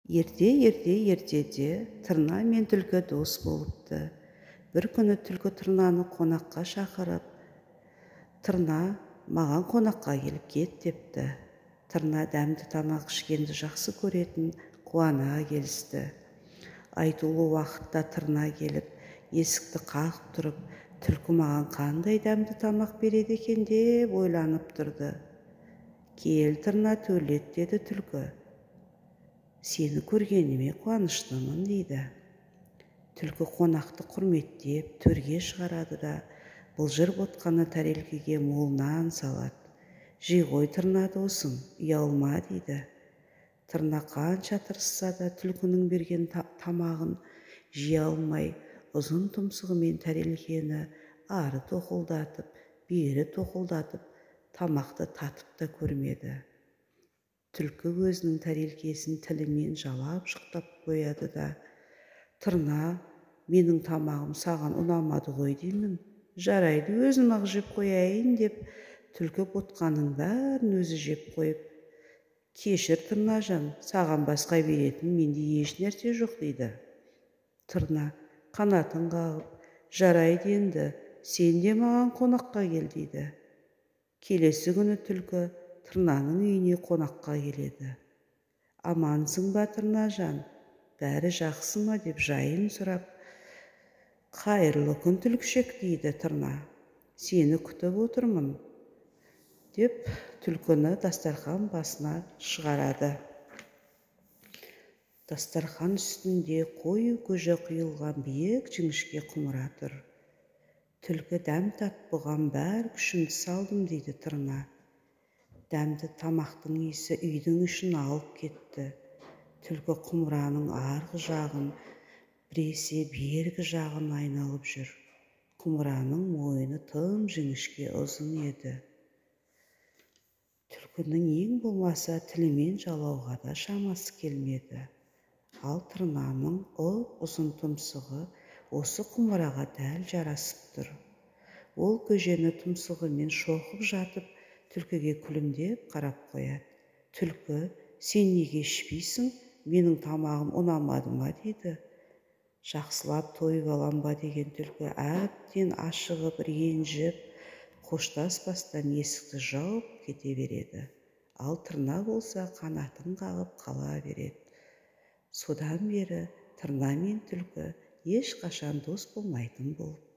Ертеде тырна мен түлкі дос болыпты. Бір күні түлкі тырнаны қонаққа шақырып, тырна маған қонаққа келіп кет депті. Тырна дәмді тамақ ішкенді жақсы көретін, қуана келісті. Айтулы уақытта тырна келіп, есікті қағып тұрып, түлкі маған қандай дәмді тамақ береді екен деп ойланып тұрды. Кел, тырна, төрлет, деді түлкі. Сені көргеніме қуаныштымын, дейді. Түлкі қонақты құрметтеп, төрге шығарады да, былжыр ботқаны тәрелкеге молынан салады. Жей ғой, тырна досым, ұялма, дейді. Тырна қанша тырысса да түлкінің берген тамағын жей алмай, ұзын тұмсығымен тәрелкені ары тоқылдатып, бері тоқылдатып, тамақты татып та көрмеді. Түлкі өзінің тәрелкесін тілімен жалап-жұқтап қояды да, тырна, менің тамағым саған ұнамады ғой деймін. Жарайды, өзім-ақ жеп қояйын деп, түлкі ботқаның бәрін өзі жеп қойып, кешір, тырнажан, саған басқа беретін менде еш нәрсе жоқ, дейді. Тырна қанатын қағып, жарайды енді, сен де маған қонаққа кел, дейді. Келесі күні түлкі тырнаның үйіне қонаққа келеді. Амансың ба, тырнажан, бәрі жақсы ма деп жайын сұрап, қайырлы күн, түлкішек, дейді тырна. Сені күтіп отырмын, деп түлкіні дастархан басына шығарады. Дастархан үстінде қою көже құйылған биік жіңішке құмыра тұр. Түлкі дәм тат, бұған бәр күшімді салдым, дейді тырна. Дәмді тамақтың иісі үйдің ішін алып кетті. Түлкі құмыраның арғы жағын, біресе бергі жағын айналып жүр. Құмыраның мойыны тым жіңішке, ұзын еді. Түлкінің ең болмаса тілімен жалауға да шамасы келмеді. Ал тырнаның ұзын тұмсығы осы құмыраға дәл жарасып тұр. Ол көжені тұмсығымен шоқып жатып, түлкіге күлімдеп қарап қояды. Түлкі, сен неге ішпейсің? Менің тамағым ұнамады ма, дейді. Жақсылап тойып алам ба деген түлкі әбден ашығып, ренжіп, қоштаспастан есікті жауып кете береді. Ал тырна болса қанатын қағып қала береді. Содан бері тырна мен түлкі ешқашан дос болмайтын болып